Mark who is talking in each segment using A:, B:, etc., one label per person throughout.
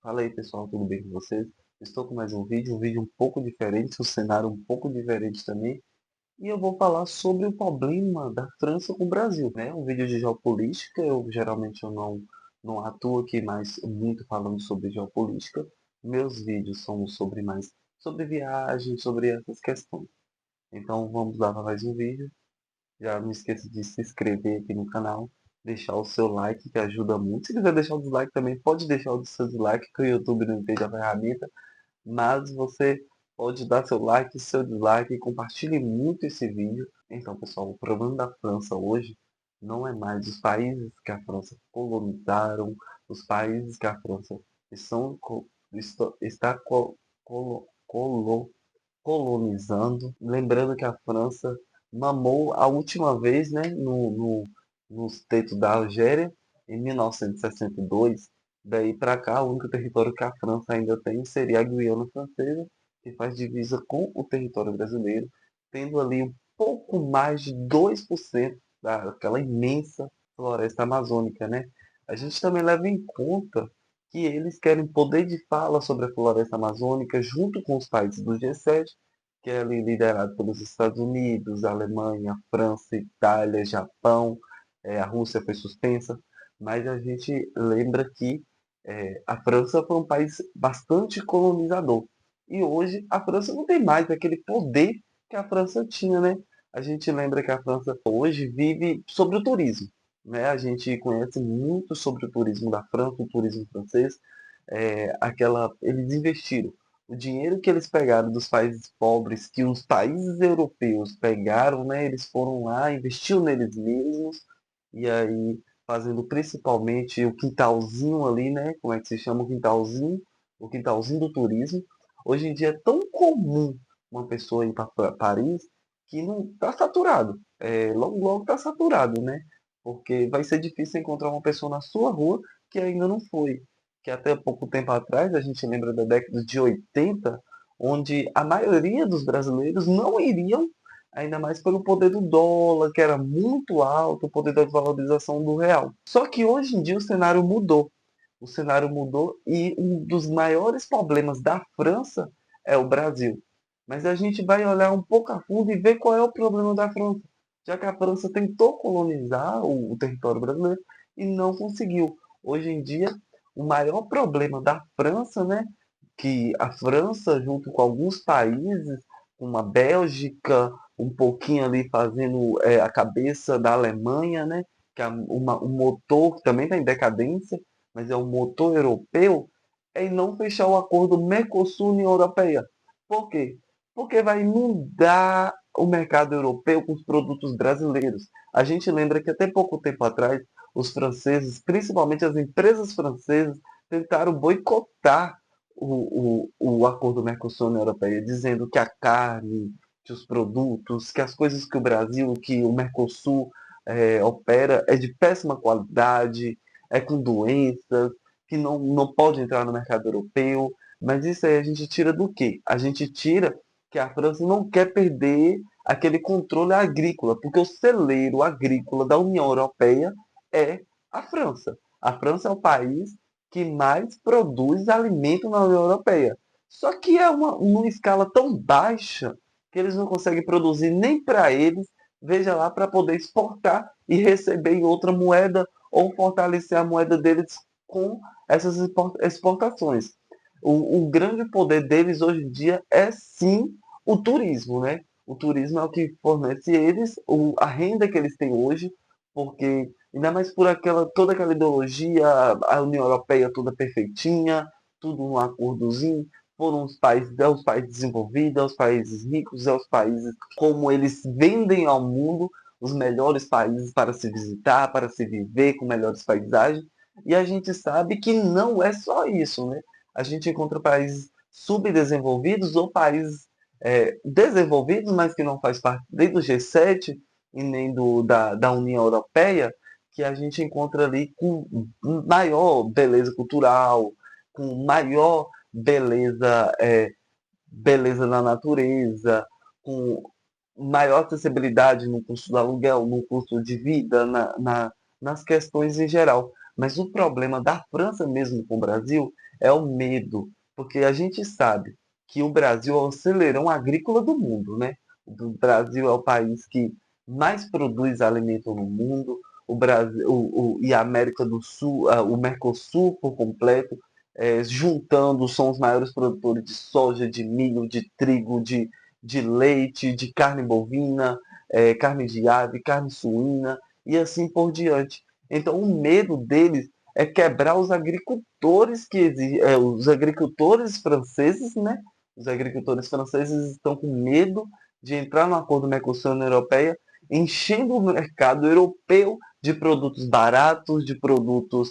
A: Fala aí pessoal, tudo bem com vocês? Estou com mais um vídeo um pouco diferente, um cenário um pouco diferente também. E eu vou falar sobre o problema da França com o Brasil, né? Um vídeo de geopolítica, eu geralmente não atuo aqui mais muito falando sobre geopolítica. Meus vídeos são sobre mais sobre viagem, sobre essas questões. Então vamos lá para mais um vídeo. Já não esqueça de se inscrever aqui no canal, deixar o seu like, que ajuda muito. Se quiser deixar o dislike também, pode deixar o seu dislike, que o YouTube não entende a ferramenta. Mas você pode dar seu like, seu dislike e compartilhe muito esse vídeo. Então, pessoal, o problema da França hoje não é mais os países que a França colonizaram, os países que a França estão, está colonizando. Lembrando que a França mamou a última vez, né, no estreito da Algéria, em 1962. Daí para cá, o único território que a França ainda tem seria a Guiana Francesa, que faz divisa com o território brasileiro, tendo ali um pouco mais de 2% daquela imensa floresta amazônica, né? A gente também leva em conta que eles querem poder de fala sobre a floresta amazônica junto com os países do G7, que é ali liderado pelos Estados Unidos, Alemanha, França, Itália, Japão, a Rússia foi suspensa, mas a gente lembra que a França foi um país bastante colonizador. E hoje a França não tem mais aquele poder que a França tinha, né? A gente lembra que a França hoje vive sobre o turismo, né? A gente conhece muito sobre o turismo da França, o turismo francês. Eles investiram o dinheiro que eles pegaram dos países pobres, que os países europeus pegaram, né? Eles foram lá, investiu neles mesmos, e aí fazendo principalmente o quintalzinho ali, né? Como é que se chama o quintalzinho do turismo. Hoje em dia é tão comum uma pessoa ir para Paris que não está saturado. Logo, logo está saturado, né? Porque vai ser difícil encontrar uma pessoa na sua rua que ainda não foi. Que até pouco tempo atrás, a gente lembra da década de 80, onde a maioria dos brasileiros não iriam, ainda mais pelo poder do dólar, que era muito alto, o poder da desvalorização do real. Só que hoje em dia o cenário mudou. O cenário mudou e um dos maiores problemas da França é o Brasil. Mas a gente vai olhar um pouco a fundo e ver qual é o problema da França. Já que a França tentou colonizar o território brasileiro e não conseguiu. Hoje em dia, o maior problema da França, né, que a França, junto com alguns países, como a Bélgica, um pouquinho ali fazendo a cabeça da Alemanha, né, que é um motor que também está em decadência, mas é um motor europeu, é em não fechar o acordo Mercosul-União Europeia. Por quê? Porque vai inundar o mercado europeu com os produtos brasileiros. A gente lembra que até pouco tempo atrás, os franceses, principalmente as empresas francesas, tentaram boicotar o acordo Mercosul-União Europeia, dizendo que a carne, que os produtos, que as coisas que o Brasil, que o Mercosul opera é de péssima qualidade, é com doenças, que não pode entrar no mercado europeu. Mas isso aí a gente tira do quê? A gente tira que a França não quer perder aquele controle agrícola, porque o celeiro agrícola da União Europeia é a França. A França é o país que mais produz alimento na União Europeia. Só que é uma escala tão baixa que eles não conseguem produzir nem para eles, veja lá, para poder exportar e receber em outra moeda ou fortalecer a moeda deles com essas exportações. O grande poder deles hoje em dia é sim o turismo, né? O turismo é o que fornece eles a renda que eles têm hoje, porque ainda mais por toda aquela ideologia, a União Europeia toda perfeitinha, tudo um acordozinho, foram os países desenvolvidos, os países ricos, os países como eles vendem ao mundo os melhores países para se visitar, para se viver, com melhores paisagens. E a gente sabe que não é só isso, né? A gente encontra países subdesenvolvidos ou países desenvolvidos, mas que não faz parte nem do G7 e nem da União Europeia, que a gente encontra ali com maior beleza cultural, com maior beleza na natureza, com maior acessibilidade no custo do aluguel, no custo de vida, nas questões em geral. Mas o problema da França mesmo com o Brasil é o medo, porque a gente sabe que o Brasil é o celeirão agrícola do mundo, né? O Brasil é o país que mais produz alimento no mundo, o Brasil e a América do Sul, o Mercosul por completo, juntando, são os maiores produtores de soja, de milho, de trigo, de leite, de carne bovina, carne de ave, carne suína e assim por diante. Então, o medo deles é quebrar os agricultores os agricultores franceses, né? Os agricultores franceses estão com medo de entrar no acordo Mercosul-União Europeia, enchendo o mercado europeu de produtos baratos, de produtos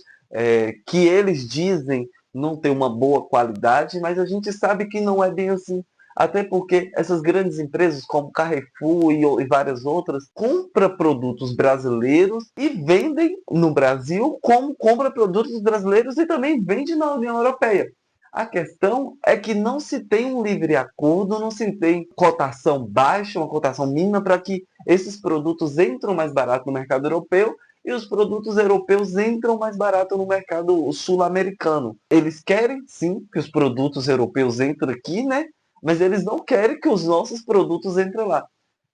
A: que eles dizem não ter uma boa qualidade, mas a gente sabe que não é bem assim. Até porque essas grandes empresas, como Carrefour e várias outras, compram produtos brasileiros e vendem no Brasil, como compra produtos brasileiros e também vende na União Europeia. A questão é que não se tem um livre acordo, não se tem cotação baixa, uma cotação mínima para que esses produtos entram mais barato no mercado europeu e os produtos europeus entram mais barato no mercado sul-americano. Eles querem, sim, que os produtos europeus entrem aqui, né? Mas eles não querem que os nossos produtos entrem lá,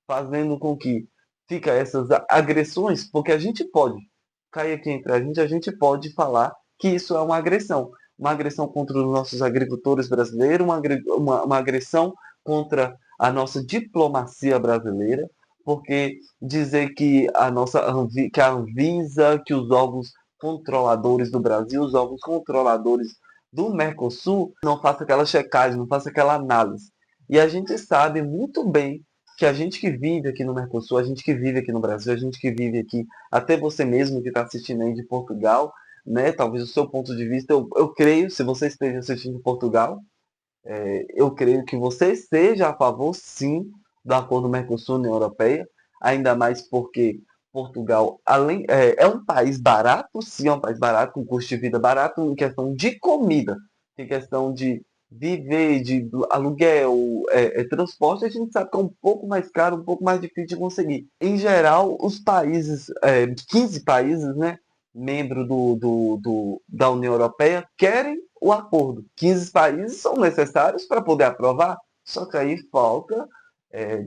A: fazendo com que fica essas agressões, porque a gente pode cair aqui entre a gente pode falar que isso é uma agressão contra os nossos agricultores brasileiros, uma agressão contra a nossa diplomacia brasileira, porque dizer que que a Anvisa, que os órgãos controladores do Brasil, os órgãos controladores do Mercosul, não faça aquela checagem, não faça aquela análise. E a gente sabe muito bem que a gente que vive aqui no Mercosul, a gente que vive aqui no Brasil, a gente que vive aqui, até você mesmo que está assistindo aí de Portugal, né? Talvez o seu ponto de vista, eu creio, se você esteja assistindo de Portugal, eu creio que você esteja a favor, sim, do acordo Mercosul-União Europeia, ainda mais porque Portugal é um país barato, sim, é um país barato, com custo de vida barato, em questão de comida, em questão de viver, de aluguel, transporte, a gente sabe que é um pouco mais caro, um pouco mais difícil de conseguir. Em geral, os países, 15 países, né, membros da União Europeia, querem o acordo. 15 países são necessários para poder aprovar, só que aí falta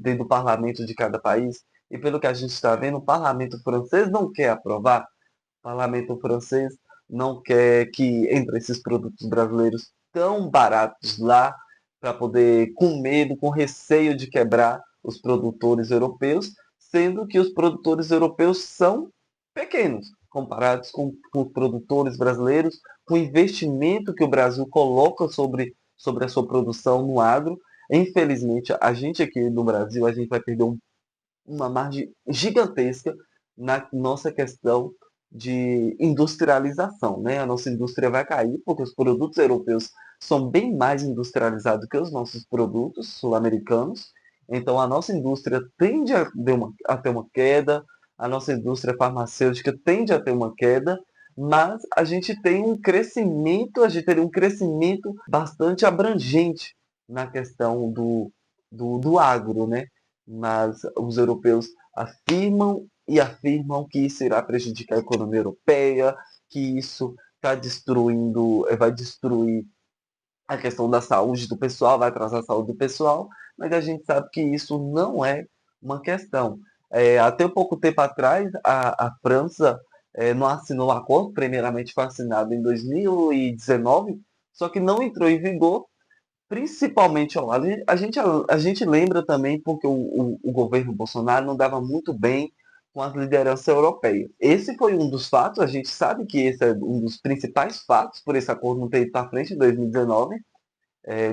A: dentro do parlamento de cada país. E pelo que a gente está vendo, o parlamento francês não quer aprovar. O parlamento francês não quer que entre esses produtos brasileiros tão baratos lá, para poder, com medo, com receio de quebrar os produtores europeus, sendo que os produtores europeus são pequenos, comparados com os produtores brasileiros, com o investimento que o Brasil coloca sobre a sua produção no agro. Infelizmente, a gente aqui no Brasil, a gente vai perder uma margem gigantesca na nossa questão de industrialização, né? A nossa indústria vai cair porque os produtos europeus são bem mais industrializados que os nossos produtos sul-americanos. Então, a nossa indústria tende a ter uma queda, a nossa indústria farmacêutica tende a ter uma queda, mas a gente tem um crescimento, a gente teria um crescimento bastante abrangente na questão do agro, né? Mas os europeus afirmam e afirmam que isso irá prejudicar a economia europeia, que isso está destruindo, vai destruir a questão da saúde do pessoal, vai atrasar a saúde do pessoal, mas a gente sabe que isso não é uma questão. Até um pouco tempo atrás, a França não assinou o acordo, primeiramente foi assinado em 2019, só que não entrou em vigor. Principalmente, ó, a gente lembra também porque o governo Bolsonaro não dava muito bem com as lideranças europeias. Esse foi um dos fatos, a gente sabe que esse é um dos principais fatos por esse acordo não ter ido para frente em 2019.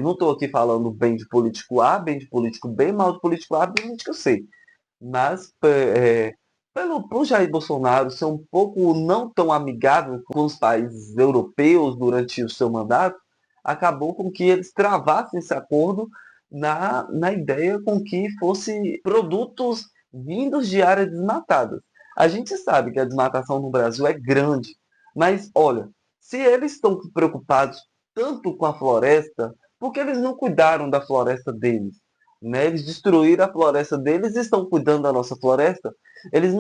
A: Não estou aqui falando bem de político A, bem de político B, mal de político A, bem de político C. Mas pelo Jair Bolsonaro ser um pouco não tão amigável com os países europeus durante o seu mandato, acabou com que eles travassem esse acordo na ideia com que fosse produtos vindos de áreas desmatadas. A gente sabe que a desmatação no Brasil é grande, mas olha, se eles estão preocupados tanto com a floresta, por que eles não cuidaram da floresta deles? Né? Eles destruíram a floresta deles e estão cuidando da nossa floresta. Eles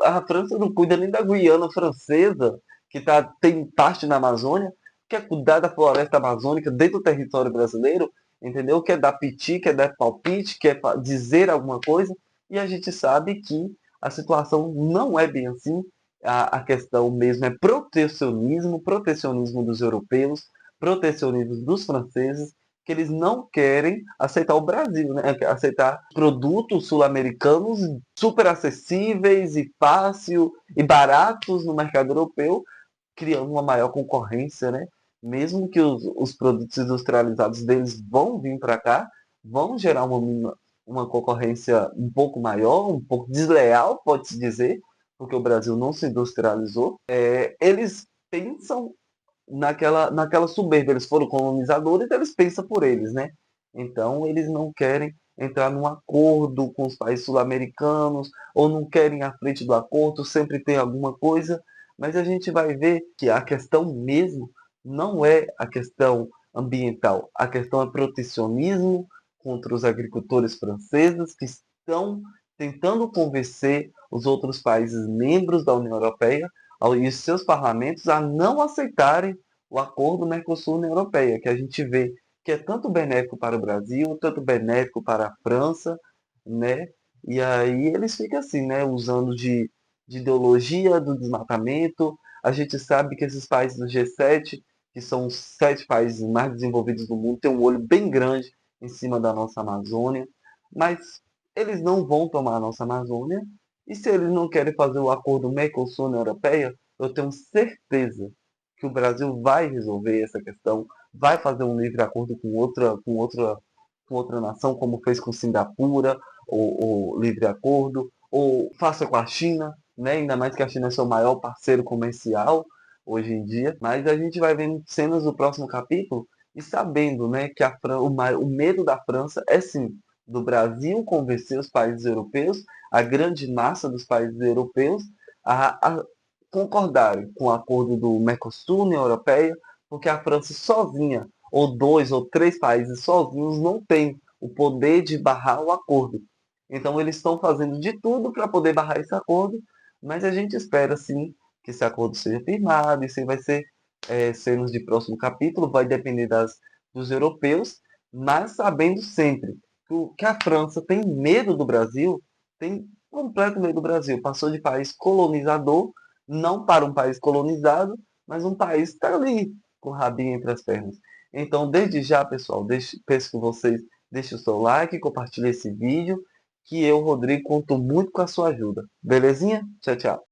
A: a França não cuida nem da Guiana Francesa, que tem parte na Amazônia. quer cuidar da floresta amazônica dentro do território brasileiro, entendeu? Quer dar piti, quer dar palpite, quer dizer alguma coisa, e a gente sabe que a situação não é bem assim. A questão mesmo é protecionismo, protecionismo dos europeus, protecionismo dos franceses, que eles não querem aceitar o Brasil, né? Aceitar produtos sul-americanos super acessíveis e fácil e baratos no mercado europeu, criando uma maior concorrência, né? Mesmo que os produtos industrializados deles vão vir para cá, vão gerar uma concorrência um pouco maior, um pouco desleal, pode-se dizer, porque o Brasil não se industrializou. Eles pensam naquela soberba, eles foram colonizadores, eles pensam por eles, né? Então, eles não querem entrar num acordo com os países sul-americanos, ou não querem ir à frente do acordo, sempre tem alguma coisa, mas a gente vai ver que a questão mesmo não é a questão ambiental, a questão é protecionismo contra os agricultores franceses que estão tentando convencer os outros países membros da União Europeia e seus parlamentos a não aceitarem o acordo Mercosul-União Europeia, que a gente vê que é tanto benéfico para o Brasil, tanto benéfico para a França, né? E aí eles ficam assim, né? Usando de ideologia do desmatamento. A gente sabe que esses países do G7, que são os 7 países mais desenvolvidos do mundo, têm um olho bem grande em cima da nossa Amazônia, mas eles não vão tomar a nossa Amazônia, e se eles não querem fazer o acordo Mercosul-União Europeia, eu tenho certeza que o Brasil vai resolver essa questão, vai fazer um livre acordo com outra nação, como fez com Singapura, o livre acordo, ou faça com a China, né? Ainda mais que a China é seu maior parceiro comercial hoje em dia. Mas a gente vai vendo cenas do próximo capítulo e sabendo, né, que o medo da França é sim do Brasil convencer os países europeus, a grande massa dos países europeus, a concordarem com o acordo do Mercosul, União Europeia, porque a França sozinha, ou 2 ou 3 países sozinhos, não tem o poder de barrar o acordo. Então eles estão fazendo de tudo para poder barrar esse acordo, mas a gente espera sim que esse acordo seja firmado, isso aí vai ser cenas de próximo capítulo, vai depender dos europeus, mas sabendo sempre que a França tem medo do Brasil, tem completo medo do Brasil. Passou de país colonizador, não para um país colonizado, mas um país que está ali, com o rabinho entre as pernas. Então, desde já, pessoal, peço que vocês deixem o seu like, compartilhem esse vídeo, que eu, Rodrigo, conto muito com a sua ajuda. Belezinha? Tchau, tchau.